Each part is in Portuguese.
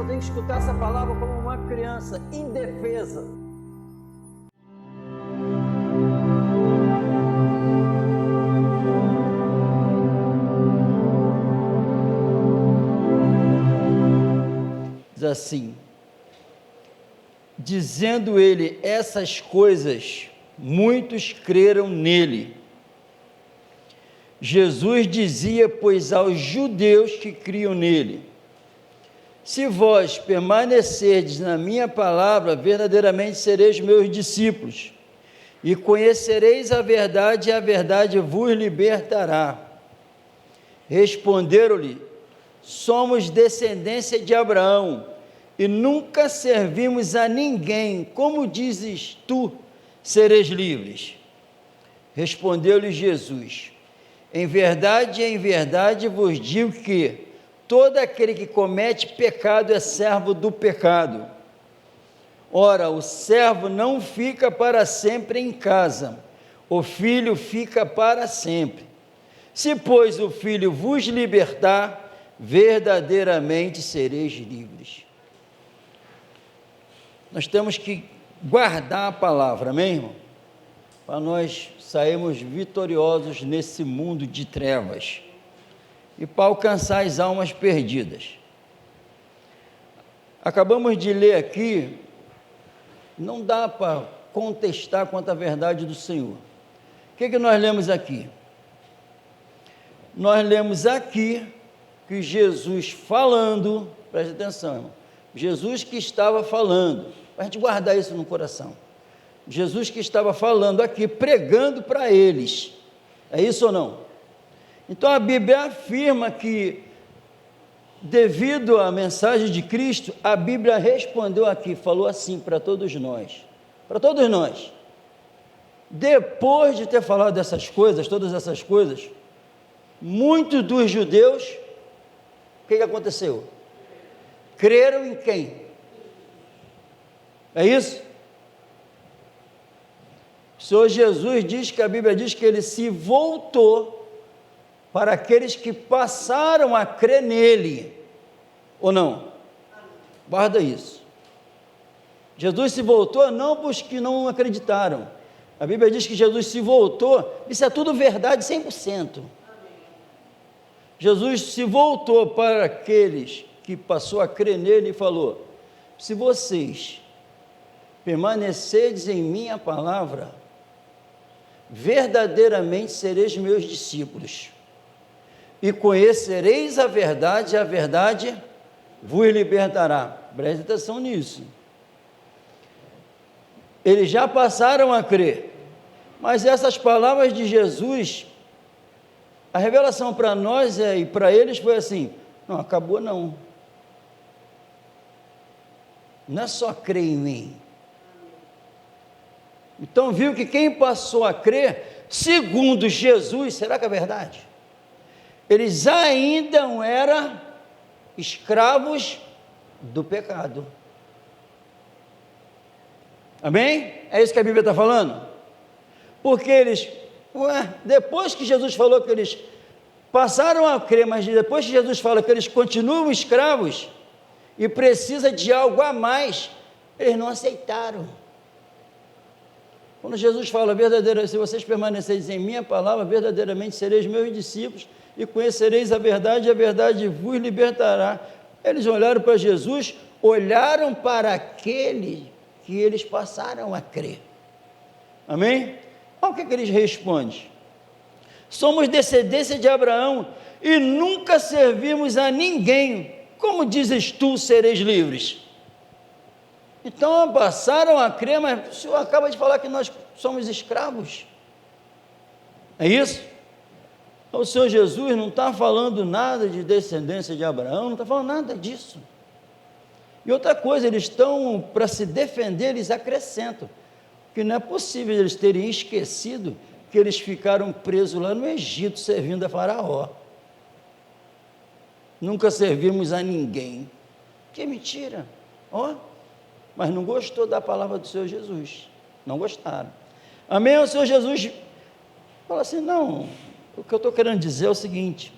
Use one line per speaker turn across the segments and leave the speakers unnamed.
eu tenho que escutar essa palavra como uma criança indefesa. Diz assim: dizendo ele essas coisas, muitos creram nele. Jesus dizia, pois, aos judeus que criam nele: se vós permanecerdes na minha palavra, verdadeiramente sereis meus discípulos, e conhecereis a verdade, e a verdade vos libertará. Responderam-lhe: somos descendência de Abraão, e nunca servimos a ninguém. Como dizes tu, sereis livres? Respondeu-lhe Jesus: em verdade vos digo que todo aquele que comete pecado é servo do pecado. Ora, o servo não fica para sempre em casa, o filho fica para sempre. Se, pois, o filho vos libertar, verdadeiramente sereis livres. Nós temos que guardar a palavra, amém, irmão? Para nós sairmos vitoriosos nesse mundo de trevas e para alcançar as almas perdidas. Acabamos de ler aqui, não dá para contestar quanto à verdade do Senhor. O que nós lemos aqui? Nós lemos aqui que Jesus falando, preste atenção, irmão, Jesus que estava falando, para a gente guardar isso no coração, Jesus que estava falando aqui, pregando para eles, é isso ou não? Então a Bíblia afirma que, devido à mensagem de Cristo, a Bíblia respondeu aqui, falou assim para todos nós, depois de ter falado dessas coisas, todas essas coisas, muitos dos judeus, o que aconteceu? Creram em quem? É isso? O Senhor Jesus diz que a Bíblia diz que ele se voltou para aqueles que passaram a crer nele, ou não? Guarda isso. Jesus se voltou não para os que não acreditaram. A Bíblia diz que Jesus se voltou, isso é tudo verdade 100%. Jesus se voltou para aqueles que passou a crer nele e falou: se vocês permanecerdes em minha palavra, verdadeiramente sereis meus discípulos, e conhecereis a verdade, e a verdade vos libertará. Preste atenção nisso. Eles já passaram a crer, mas essas palavras de Jesus, a revelação para nós e para eles foi assim: não, acabou não. Não é só crer em mim. Então viu que quem passou a crer, segundo Jesus, será que é verdade? Eles ainda eram escravos do pecado. Amém? É isso que a Bíblia está falando? Porque eles, depois que Jesus falou que eles passaram a crer, mas depois que Jesus fala que eles continuam escravos e precisa de algo a mais, eles não aceitaram. Quando Jesus fala, verdadeiramente, se vocês permanecerem em minha palavra, verdadeiramente sereis meus discípulos e conhecereis a verdade vos libertará. Eles olharam para Jesus, olharam para aquele que eles passaram a crer. Amém? Olha o que eles respondem: somos descendência de Abraão e nunca servimos a ninguém. Como dizes tu, sereis livres? Então passaram a crer, mas o Senhor acaba de falar que nós somos escravos. É isso? O Senhor Jesus não está falando nada de descendência de Abraão, não está falando nada disso. E outra coisa, eles estão, para se defender, eles acrescentam, que não é possível eles terem esquecido que eles ficaram presos lá no Egito, servindo a Faraó. Nunca servimos a ninguém. Que mentira! Mas não gostou da palavra do Senhor Jesus, não gostaram. Amém? O Senhor Jesus fala assim: não, o que eu estou querendo dizer é o seguinte: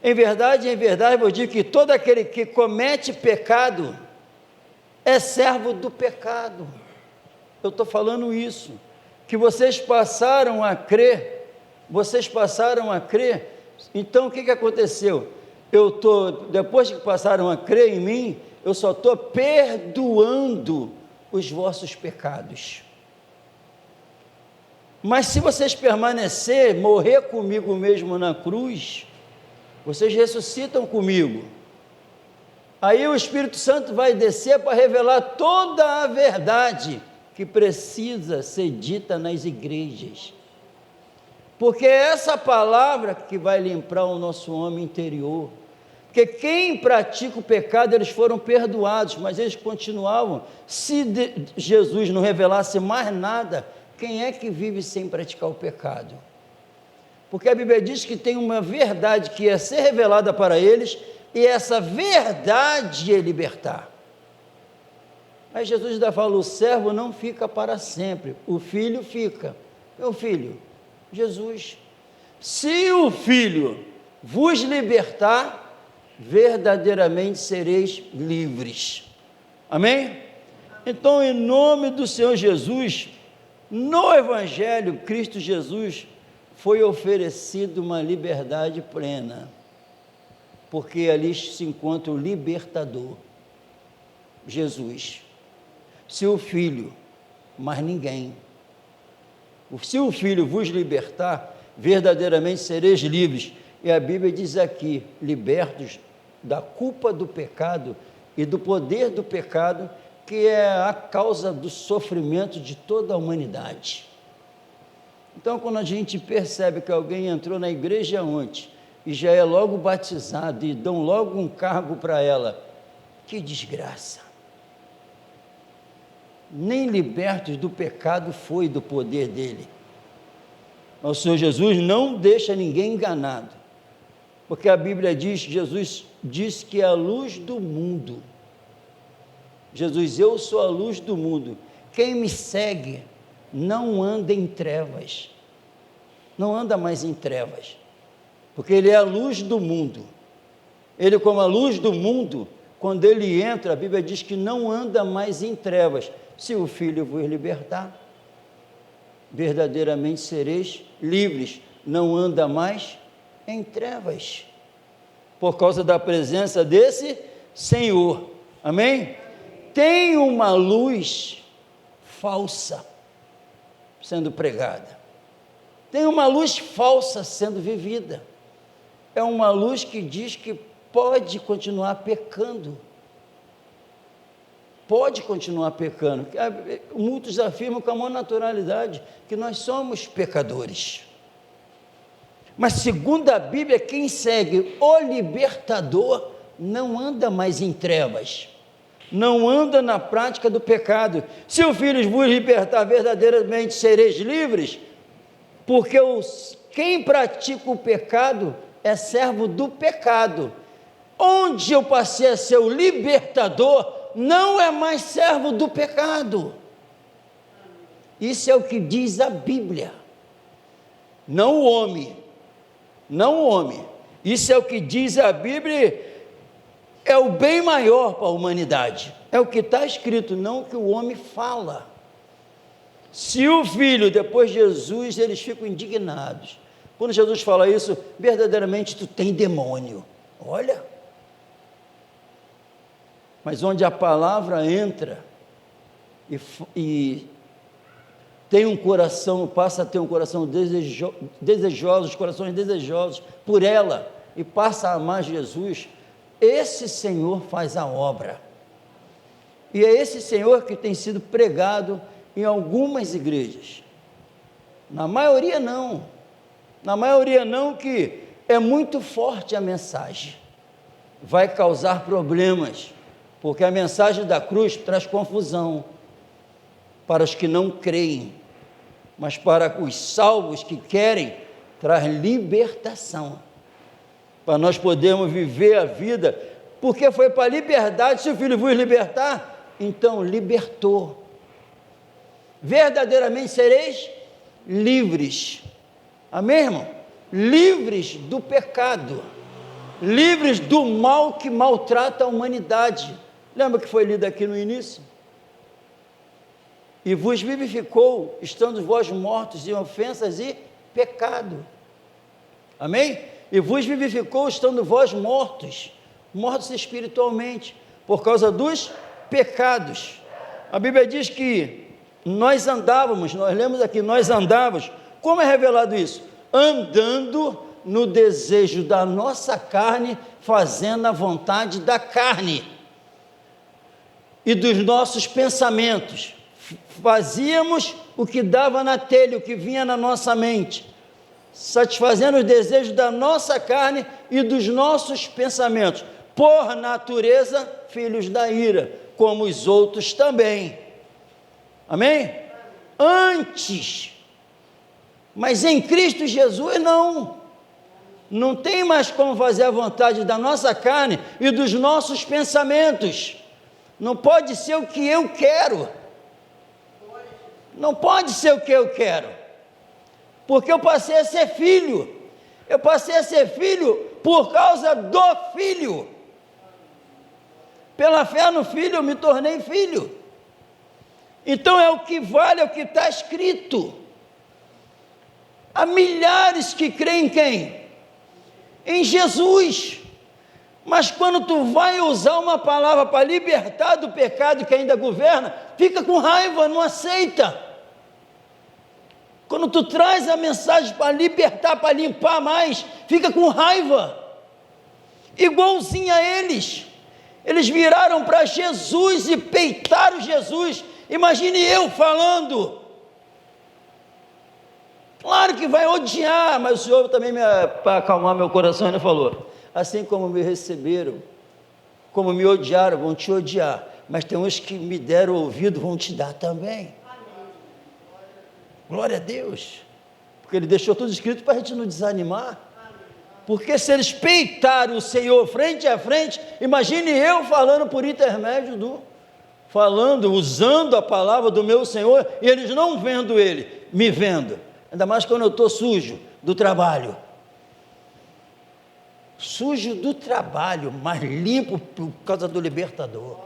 Em verdade, vos digo que todo aquele que comete pecado é servo do pecado. Eu estou falando isso, que vocês passaram a crer, então o que aconteceu? Depois que passaram a crer em mim, eu só estou perdoando os vossos pecados. Mas se vocês permanecer, morrer comigo mesmo na cruz, vocês ressuscitam comigo. Aí o Espírito Santo vai descer para revelar toda a verdade que precisa ser dita nas igrejas. Porque é essa palavra que vai limpar o nosso homem interior. Porque quem pratica o pecado, eles foram perdoados, mas eles continuavam. Se Jesus não revelasse mais nada, quem é que vive sem praticar o pecado? Porque a Bíblia diz que tem uma verdade que ia ser revelada para eles, e essa verdade é libertar. Aí Jesus ainda fala, o servo não fica para sempre, o filho fica. Meu filho, Jesus, se o filho vos libertar, verdadeiramente sereis livres. Amém? Então, em nome do Senhor Jesus, no Evangelho, Cristo Jesus foi oferecido uma liberdade plena, porque ali se encontra o libertador, Jesus. Se o Filho, mas ninguém, se o Filho vos libertar, verdadeiramente sereis livres. E a Bíblia diz aqui, libertos da culpa do pecado e do poder do pecado, que é a causa do sofrimento de toda a humanidade. Então, quando a gente percebe que alguém entrou na igreja ontem, e já é logo batizado, e dão logo um cargo para ela, que desgraça! Nem libertos do pecado foi do poder dele. O Senhor Jesus não deixa ninguém enganado, porque a Bíblia diz, Jesus diz que é a luz do mundo. Jesus, eu sou a luz do mundo. Quem me segue não anda em trevas, não anda mais em trevas, porque ele é a luz do mundo. Ele, como a luz do mundo, quando ele entra, a Bíblia diz que não anda mais em trevas. Se o Filho vos libertar, verdadeiramente sereis livres, não anda mais em trevas, por causa da presença desse Senhor. Amém? Tem uma luz falsa sendo pregada, tem uma luz falsa sendo vivida, é uma luz que diz que pode continuar pecando, muitos afirmam com a maior naturalidade que nós somos pecadores, mas segundo a Bíblia, quem segue o libertador não anda mais em trevas, não anda na prática do pecado. Se o Filho vos libertar, verdadeiramente sereis livres, porque quem pratica o pecado é servo do pecado. Onde eu passei a ser o libertador, não é mais servo do pecado. Isso é o que diz a Bíblia, não o homem, isso é o que diz a Bíblia, é o bem maior para a humanidade, é o que está escrito, não o que o homem fala. Se o Filho, depois de Jesus, eles ficam indignados, quando Jesus fala isso, verdadeiramente tu tem demônio, olha, mas onde a palavra entra, e tem um coração, passa a ter um coração desejoso, corações desejosos por ela, e passa a amar Jesus, esse Senhor faz a obra, e é esse Senhor que tem sido pregado em algumas igrejas, na maioria não, que é muito forte a mensagem, vai causar problemas, porque a mensagem da cruz traz confusão para os que não creem, mas para os salvos que querem, traz libertação, para nós podermos viver a vida, porque foi para a liberdade. Se o Filho vos libertar, então libertou, verdadeiramente sereis livres, amém, irmão? Livres do pecado, livres do mal que maltrata a humanidade. Lembra que foi lido aqui no início? E vos vivificou, estando vós mortos em ofensas e pecado. Amém? E vos vivificou, estando vós mortos espiritualmente, por causa dos pecados. A Bíblia diz que nós lemos aqui, nós andávamos. Como é revelado isso? Andando no desejo da nossa carne, fazendo a vontade da carne e dos nossos pensamentos. Fazíamos o que dava na telha, o que vinha na nossa mente, satisfazendo os desejos da nossa carne e dos nossos pensamentos, por natureza, filhos da ira, como os outros também. Amém? Antes, mas em Cristo Jesus não tem mais como fazer a vontade da nossa carne e dos nossos pensamentos. Não pode ser o que eu quero. Não pode ser o que eu quero, porque eu passei a ser filho. Eu passei a ser filho por causa do Filho. Pela fé no Filho eu me tornei filho. Então é o que vale, é o que está escrito. Há milhares que creem em quem? Em Jesus. Mas quando tu vai usar uma palavra para libertar do pecado que ainda governa, fica com raiva, não aceita. Quando tu traz a mensagem para libertar, para limpar mais, fica com raiva. Igualzinho a eles. Eles viraram para Jesus e peitaram Jesus. Imagine eu falando. Claro que vai odiar, mas o Senhor também, para acalmar meu coração, ele falou: assim como me receberam, como me odiaram, vão te odiar, mas tem uns que me deram ouvido, vão te dar também. Amém. Glória a Deus, porque Ele deixou tudo escrito para a gente não desanimar. Amém. Porque se eles peitaram o Senhor frente a frente, imagine eu falando por intermédio usando a palavra do meu Senhor, e eles não vendo Ele, me vendo, ainda mais quando eu estou sujo do trabalho. Sujo do trabalho, mas limpo por causa do libertador.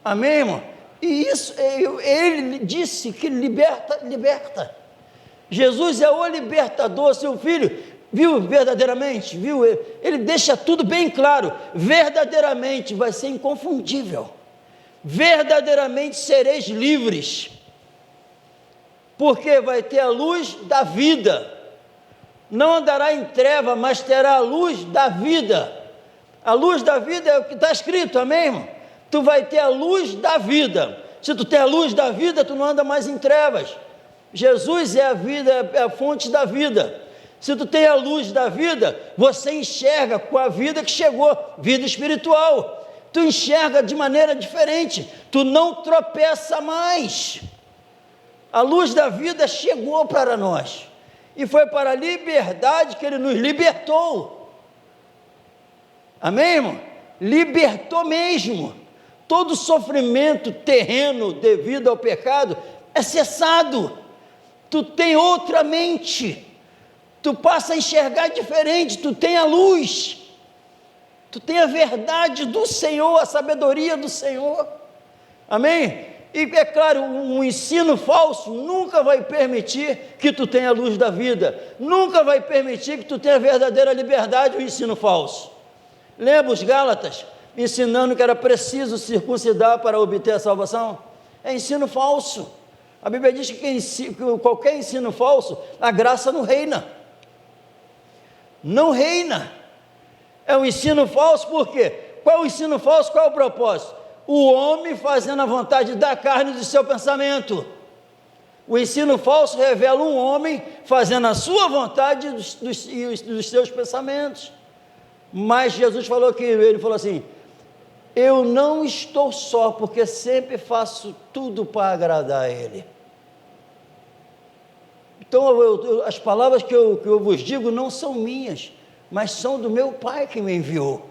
Amém, irmão? E isso, ele disse que liberta. Jesus é o libertador, seu filho, viu verdadeiramente? Viu? Ele deixa tudo bem claro, verdadeiramente vai ser inconfundível, verdadeiramente sereis livres, porque vai ter a luz da vida. Não andará em treva, mas terá a luz da vida. A luz da vida é o que está escrito, amém, irmão? Tu vai ter a luz da vida. Se tu tem a luz da vida, tu não anda mais em trevas. Jesus é a vida, é a fonte da vida. Se tu tem a luz da vida, você enxerga com a vida que chegou, vida espiritual. Tu enxerga de maneira diferente, tu não tropeça mais. A luz da vida chegou para nós. E foi para a liberdade que Ele nos libertou. Amém, irmão? Libertou mesmo. Todo sofrimento terreno devido ao pecado é cessado. Tu tem outra mente. Tu passa a enxergar diferente. Tu tem a luz. Tu tem a verdade do Senhor, a sabedoria do Senhor. Amém? E é claro, um ensino falso nunca vai permitir que tu tenha a luz da vida, nunca vai permitir que tu tenha a verdadeira liberdade, o ensino falso. Lembra os Gálatas ensinando que era preciso circuncidar para obter a salvação? É ensino falso. A Bíblia diz que qualquer ensino falso, a graça não reina. Não reina. É um ensino falso, por quê? Qual é o ensino falso? Qual é o propósito? O homem fazendo a vontade da carne e do seu pensamento. O ensino falso revela um homem fazendo a sua vontade e dos seus pensamentos. Mas Jesus falou ele falou assim: eu não estou só, porque sempre faço tudo para agradar a Ele. Então as palavras que eu vos digo não são minhas, mas são do meu Pai que me enviou.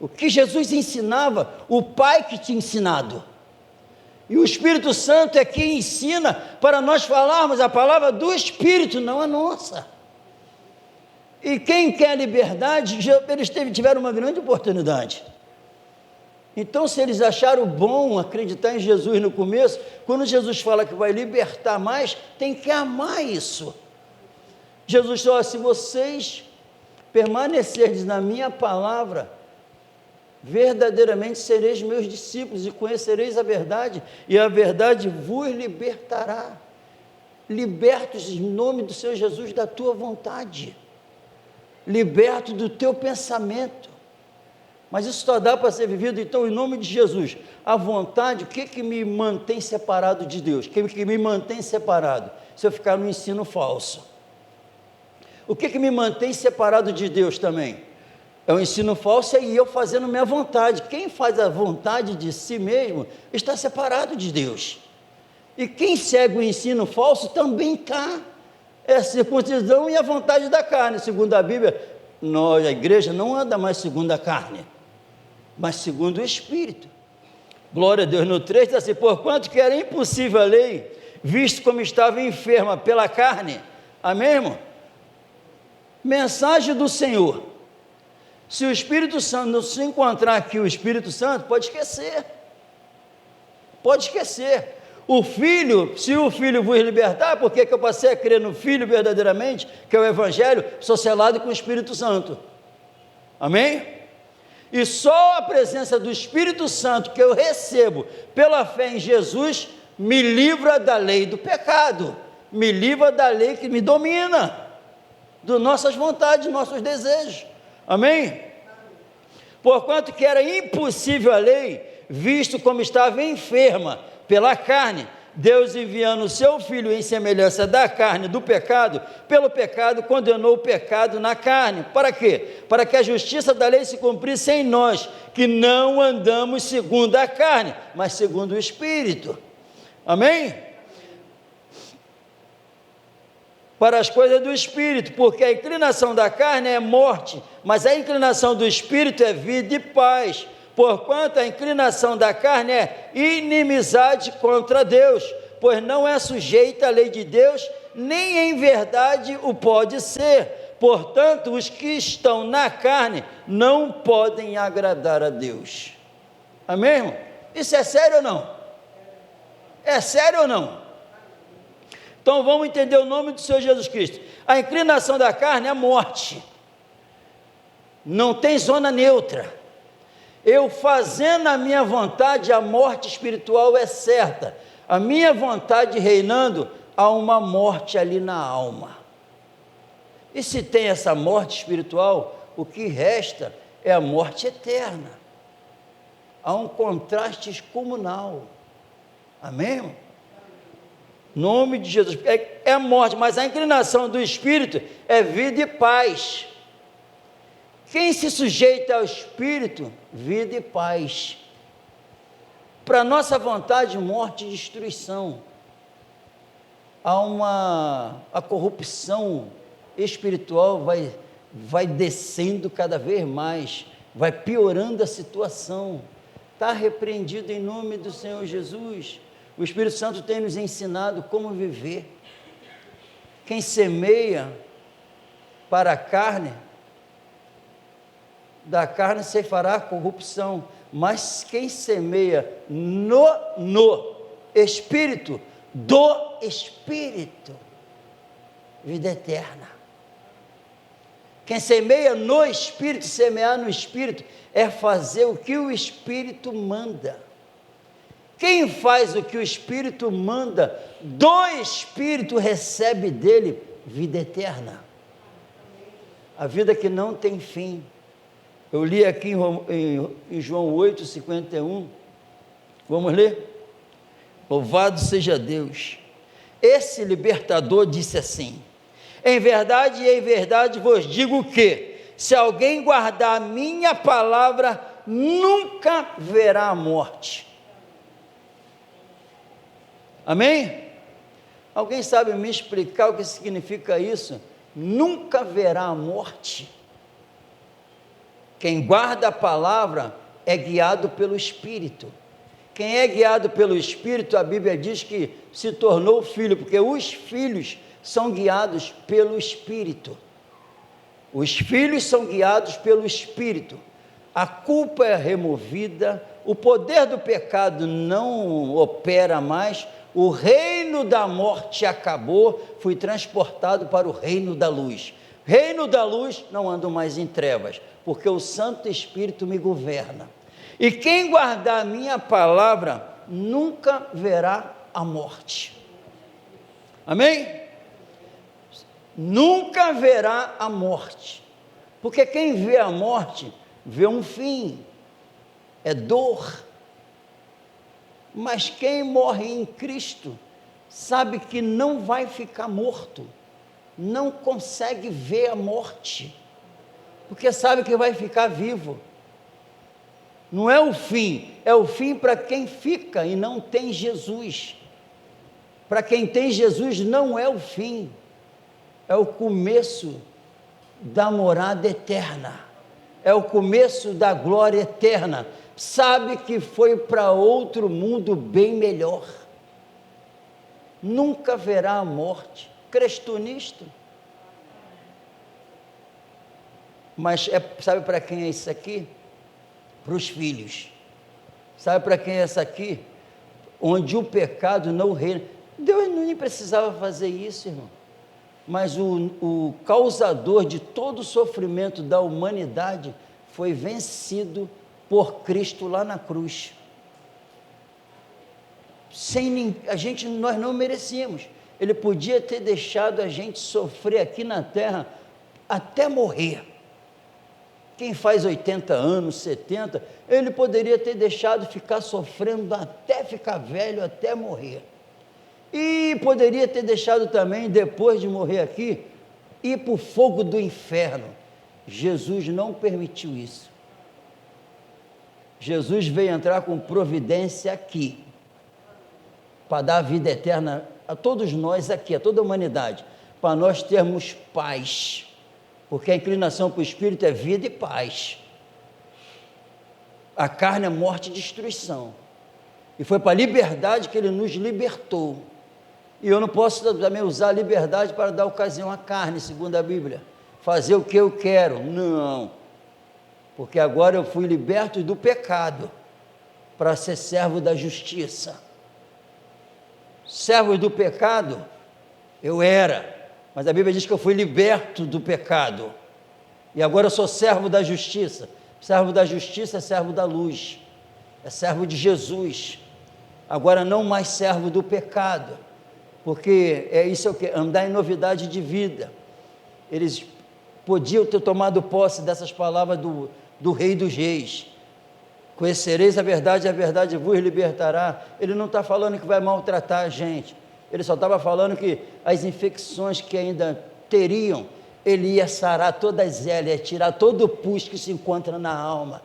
O que Jesus ensinava, o Pai que tinha ensinado. E o Espírito Santo é quem ensina para nós falarmos a palavra do Espírito, não a nossa. E quem quer liberdade, eles tiveram uma grande oportunidade. Então, se eles acharam bom acreditar em Jesus no começo, quando Jesus fala que vai libertar mais, tem que amar isso. Jesus falou: se vocês permanecerdes na minha palavra, verdadeiramente sereis meus discípulos e conhecereis a verdade, e a verdade vos libertará. Libertos em nome do Senhor Jesus da tua vontade, liberto do teu pensamento. Mas isso só dá para ser vivido, então, em nome de Jesus. A vontade, o que me mantém separado de Deus? O que me mantém separado? Se eu ficar no ensino falso. O que me mantém separado de Deus também? É o ensino falso e eu fazendo minha vontade. Quem faz a vontade de si mesmo está separado de Deus. E quem segue o ensino falso também está. É a circuncisão e a vontade da carne. Segundo a Bíblia, a igreja não anda mais segundo a carne, mas segundo o Espírito. Glória a Deus. No 3 diz assim: porquanto que era impossível a lei, visto como estava enferma pela carne. Amém, irmão? Mensagem do Senhor. Se o Espírito Santo não se encontrar aqui, o Espírito Santo, pode esquecer. Pode esquecer. O Filho, se o Filho vos libertar, porque eu passei a crer no Filho verdadeiramente, que é o Evangelho, sou selado com o Espírito Santo. Amém? E só a presença do Espírito Santo que eu recebo pela fé em Jesus me livra da lei do pecado, me livra da lei que me domina, das nossas vontades, dos nossos desejos. Amém? Porquanto que era impossível a lei, visto como estava enferma pela carne, Deus enviando o seu Filho em semelhança da carne do pecado, pelo pecado condenou o pecado na carne. Para quê? Para que a justiça da lei se cumprisse em nós, que não andamos segundo a carne, mas segundo o Espírito. Amém? Para as coisas do Espírito, porque a inclinação da carne é morte, mas a inclinação do Espírito é vida e paz. Porquanto a inclinação da carne é inimizade contra Deus, pois não é sujeita à lei de Deus, nem em verdade o pode ser. Portanto, os que estão na carne não podem agradar a Deus. Amém, irmão? Isso é sério ou não? É sério ou não? Então vamos entender o nome do Senhor Jesus Cristo. A inclinação da carne é a morte. Não tem zona neutra. Eu fazendo a minha vontade, a morte espiritual é certa. A minha vontade reinando, há uma morte ali na alma. E se tem essa morte espiritual, o que resta é a morte eterna. Há um contraste excomunal. Amém, irmão? Nome de Jesus. É morte, mas a inclinação do Espírito é vida e paz. Quem se sujeita ao Espírito, vida e paz. Para nossa vontade, morte e destruição. A corrupção espiritual vai descendo cada vez mais, vai piorando a situação. Está repreendido em nome do Senhor Jesus. O Espírito Santo tem nos ensinado como viver. Quem semeia para a carne, da carne se fará corrupção, mas quem semeia no Espírito, do Espírito, vida eterna. Quem semeia no Espírito, semear no Espírito, é fazer o que o Espírito manda. Quem faz o que o Espírito manda, do Espírito recebe dele vida eterna. A vida que não tem fim. Eu li aqui em João 8:51, vamos ler? Louvado seja Deus. Esse libertador disse assim: em verdade vos digo que, se alguém guardar a minha palavra, nunca verá a morte. Amém? Alguém sabe me explicar o que significa isso? Nunca verá a morte. Quem guarda a palavra é guiado pelo Espírito. Quem é guiado pelo Espírito, a Bíblia diz que se tornou filho, porque os filhos são guiados pelo Espírito. Os filhos são guiados pelo Espírito. A culpa é removida, o poder do pecado não opera mais, o reino da morte acabou, fui transportado para o reino da luz. Reino da luz, não ando mais em trevas, porque o Santo Espírito me governa. E quem guardar a minha palavra, nunca verá a morte. Amém? Nunca verá a morte, porque quem vê a morte, vê um fim, é dor. Mas quem morre em Cristo, sabe que não vai ficar morto, não consegue ver a morte, porque sabe que vai ficar vivo. Não é o fim, é o fim para quem fica e não tem Jesus. Para quem tem Jesus não é o fim, é o começo da morada eterna, é o começo da glória eterna. Sabe que foi para outro mundo bem melhor. Nunca verá a morte. Crês tu nisto? Mas sabe para quem é isso aqui? Para os filhos. Sabe para quem é isso aqui? Onde o pecado não reina. Deus nem precisava fazer isso, irmão. Mas o causador de todo o sofrimento da humanidade foi vencido por Cristo lá na cruz. Nós não merecíamos. Ele podia ter deixado a gente sofrer aqui na terra até morrer. Quem faz 80 anos, 70, ele poderia ter deixado ficar sofrendo até ficar velho, até morrer. E poderia ter deixado também, depois de morrer aqui, ir para o fogo do inferno. Jesus não permitiu isso. Jesus veio entrar com providência aqui, para dar a vida eterna a todos nós aqui, a toda a humanidade, para nós termos paz, porque a inclinação para o Espírito é vida e paz. A carne é morte e destruição, e foi para a liberdade que Ele nos libertou. E eu não posso também usar a liberdade para dar ocasião à carne, segundo a Bíblia, fazer o que eu quero, não, porque agora eu fui liberto do pecado, para ser servo da justiça. Servo do pecado, eu era, mas a Bíblia diz que eu fui liberto do pecado, e agora eu sou servo da justiça. Servo da justiça é servo da luz, é servo de Jesus, agora não mais servo do pecado, porque isso é o que? Andar em novidade de vida. Eles podiam ter tomado posse dessas palavras do Rei dos Reis: conhecereis a verdade vos libertará. Ele não está falando que vai maltratar a gente, ele só estava falando que as infecções que ainda teriam, ele ia sarar todas elas, ia tirar todo o pus que se encontra na alma,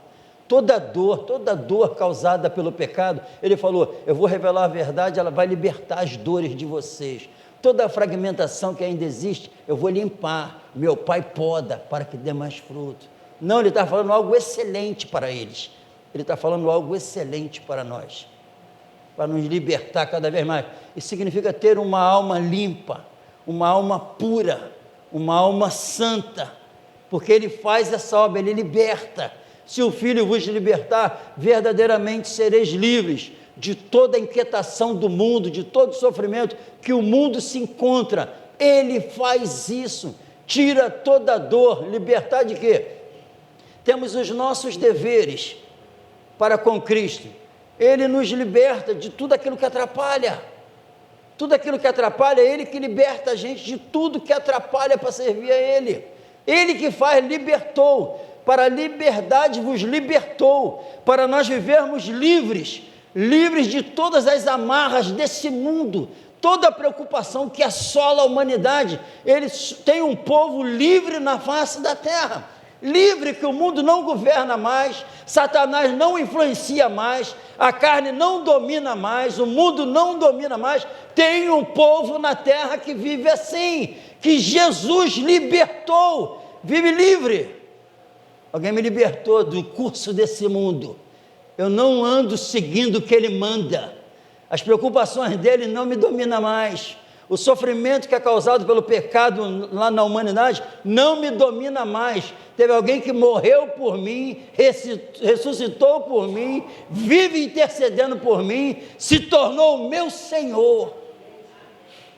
toda dor causada pelo pecado. Ele falou: eu vou revelar a verdade, ela vai libertar as dores de vocês. Toda a fragmentação que ainda existe, eu vou limpar. Meu Pai poda para que dê mais fruto. Não, ele está falando algo excelente para eles. Ele está falando algo excelente para nós, para nos libertar cada vez mais. Isso significa ter uma alma limpa, uma alma pura, uma alma santa, porque Ele faz essa obra, Ele liberta. Se o Filho vos libertar, verdadeiramente sereis livres de toda a inquietação do mundo, de todo o sofrimento que o mundo se encontra. Ele faz isso, tira toda a dor. Libertar de quê? Temos os nossos deveres para com Cristo. Ele nos liberta de tudo aquilo que atrapalha. Tudo aquilo que atrapalha, é Ele que liberta a gente de tudo que atrapalha para servir a Ele. Ele que faz, libertou. Para a liberdade vos libertou, para nós vivermos livres, livres de todas as amarras desse mundo, toda a preocupação que assola a humanidade. Ele tem um povo livre na face da terra, livre, que o mundo não governa mais, Satanás não influencia mais, a carne não domina mais, o mundo não domina mais. Tem um povo na terra que vive assim, que Jesus libertou, vive livre. Alguém me libertou do curso desse mundo. Eu não ando seguindo o que ele manda. As preocupações dele não me dominam mais. O sofrimento que é causado pelo pecado lá na humanidade não me domina mais. Teve alguém que morreu por mim, ressuscitou por mim, vive intercedendo por mim, se tornou o meu Senhor.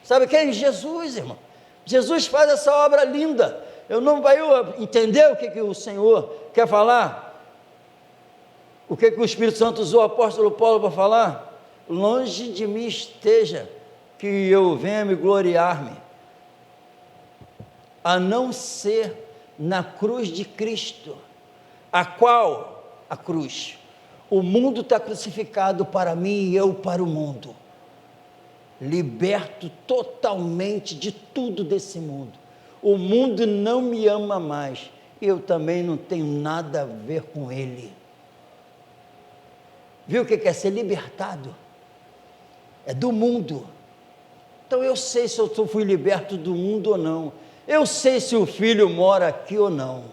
Sabe quem? Jesus, irmão. Jesus faz essa obra linda. Eu não vai entender o que o Senhor quer falar? O que o Espírito Santo usou o apóstolo Paulo para falar? Longe de mim esteja que eu venha me gloriar-me, a não ser na cruz de Cristo, a qual, a cruz, o mundo está crucificado para mim e eu para o mundo, liberto totalmente de tudo desse mundo. O mundo não me ama mais, eu também não tenho nada a ver com ele. Viu o que é ser libertado? É do mundo. Então eu sei se eu fui liberto do mundo ou não. Eu sei se o Filho mora aqui ou não.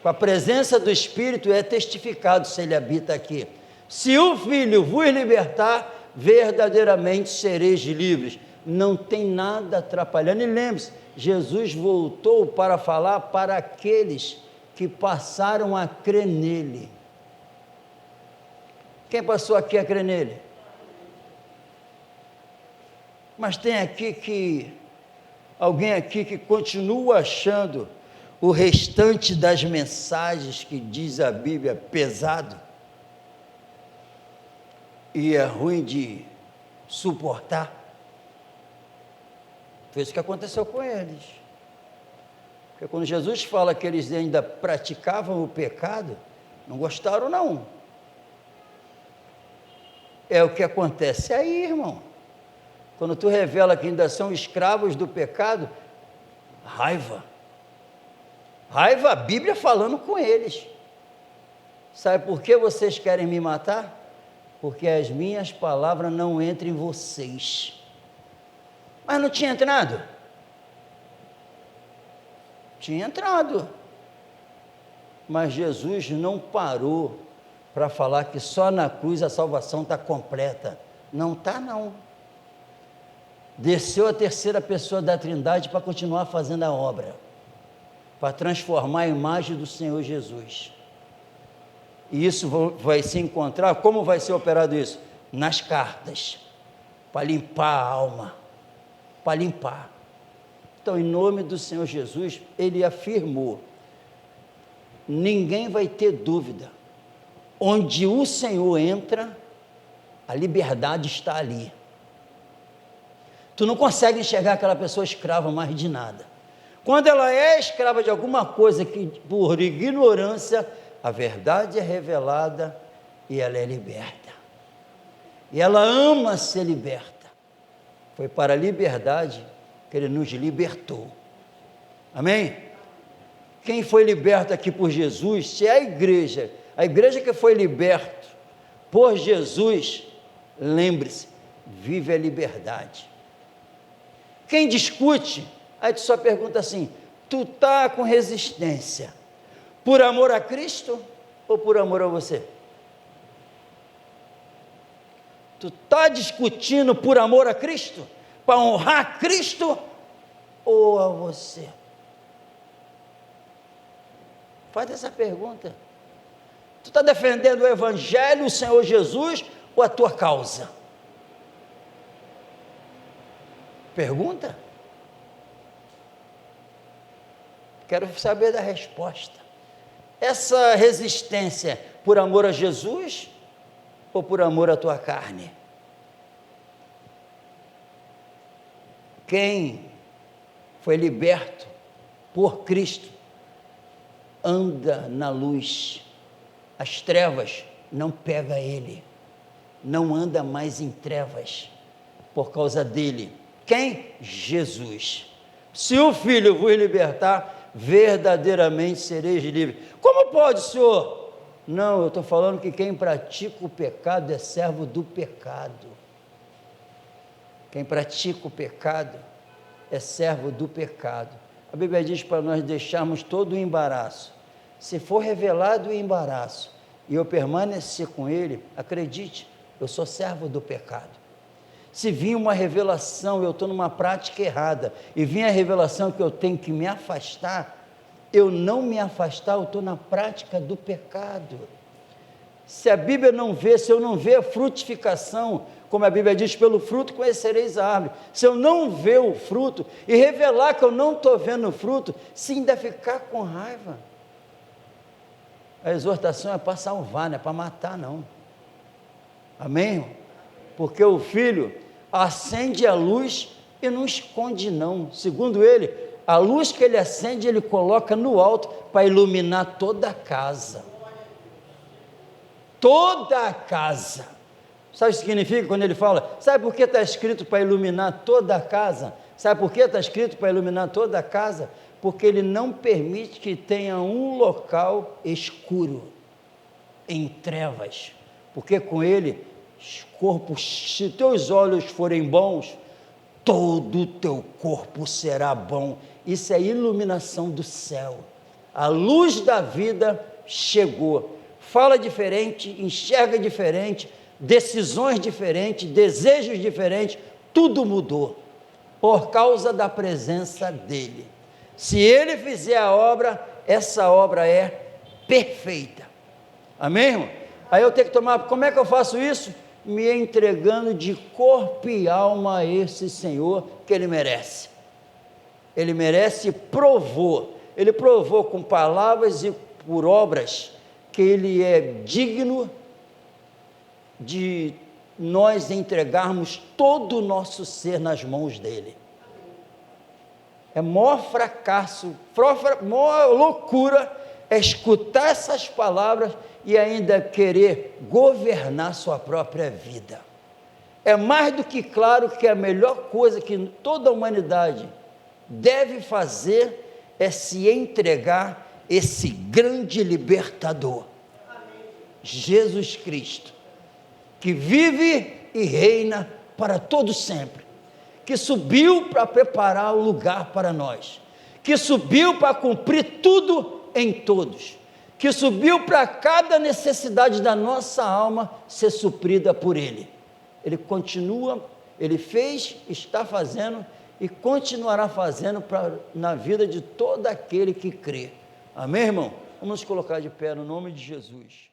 Com a presença do Espírito é testificado se ele habita aqui. Se o Filho vos libertar, verdadeiramente sereis livres. Não tem nada atrapalhando. E lembre-se, Jesus voltou para falar para aqueles que passaram a crer nele. Quem passou aqui a crer nele? Mas tem alguém aqui que continua achando o restante das mensagens que diz a Bíblia pesado e é ruim de suportar. Foi isso que aconteceu com eles. Porque quando Jesus fala que eles ainda praticavam o pecado, não gostaram não. É o que acontece aí, irmão. Quando tu revela que ainda são escravos do pecado, raiva, a Bíblia falando com eles. Sabe por que vocês querem me matar? Porque as minhas palavras não entram em vocês. Mas não tinha entrado? Tinha entrado. Mas Jesus não parou para falar que só na cruz a salvação está completa. Não está não. Desceu a terceira pessoa da Trindade para continuar fazendo a obra, para transformar a imagem do Senhor Jesus. E isso vai se encontrar, como vai ser operado isso? Nas cartas, para limpar a alma, para limpar. Então, em nome do Senhor Jesus, ele afirmou, ninguém vai ter dúvida, onde o Senhor entra, a liberdade está ali. Tu não consegue enxergar aquela pessoa escrava mais de nada. Quando ela é escrava de alguma coisa que, por ignorância, a verdade é revelada e ela é liberta. E ela ama ser liberta. Foi para a liberdade que ele nos libertou. Amém? Quem foi liberto aqui por Jesus, se é a igreja que foi liberta por Jesus, lembre-se, vive a liberdade. Quem discute, aí tu só pergunta assim, tu está com resistência, por amor a Cristo ou por amor a você? Tu está discutindo por amor a Cristo, para honrar Cristo ou a você? Faz essa pergunta. Tu está defendendo o Evangelho, o Senhor Jesus ou a tua causa? Pergunta? Quero saber da resposta. Essa resistência por amor a Jesus ou por amor à tua carne? Quem foi liberto por Cristo anda na luz. As trevas não pegam ele. Não anda mais em trevas por causa dele. Quem? Jesus. Se o Filho vos libertar, verdadeiramente sereis livres. Como pode, Senhor? Não, eu estou falando que quem pratica o pecado é servo do pecado. Quem pratica o pecado é servo do pecado. A Bíblia diz para nós deixarmos todo o embaraço. Se for revelado o embaraço e eu permanecer com ele, acredite, eu sou servo do pecado. Se vir uma revelação, eu estou numa prática errada, e vir a revelação que eu tenho que me afastar, eu não me afastar, eu estou na prática do pecado. Se a Bíblia não vê, se eu não ver a frutificação, como a Bíblia diz, pelo fruto conhecereis a árvore. Se eu não ver o fruto, e revelar que eu não estou vendo o fruto, se ainda ficar com raiva, a exortação é para salvar, não é para matar não. Amém, irmão? Porque o Filho acende a luz e não esconde não. Segundo ele, a luz que ele acende, ele coloca no alto para iluminar toda a casa. Toda a casa. Sabe o que significa quando ele fala? Sabe por que está escrito para iluminar toda a casa? Sabe por que está escrito para iluminar toda a casa? Porque ele não permite que tenha um local escuro, em trevas. Porque com ele, se teus olhos forem bons, todo o teu corpo será bom. Isso é iluminação do céu. A luz da vida chegou. Fala diferente, enxerga diferente, decisões diferentes, desejos diferentes, tudo mudou, por causa da presença dele. Se ele fizer a obra, essa obra é perfeita. Amém, irmão? Aí eu tenho que tomar, como é que eu faço isso? Me entregando de corpo e alma a esse Senhor que ele merece. Ele merece e provou. Ele provou com palavras e por obras que ele é digno de nós entregarmos todo o nosso ser nas mãos dele. É maior fracasso, maior loucura é escutar essas palavras e ainda querer governar sua própria vida. É mais do que claro que a melhor coisa que toda a humanidade deve fazer é se entregar esse grande libertador, Jesus Cristo, que vive e reina para todo sempre, que subiu para preparar o lugar para nós, que subiu para cumprir tudo em todos, que subiu para cada necessidade da nossa alma ser suprida por Ele. Ele continua, Ele fez, está fazendo e continuará fazendo na vida de todo aquele que crê. Amém, irmão? Vamos nos colocar de pé no nome de Jesus.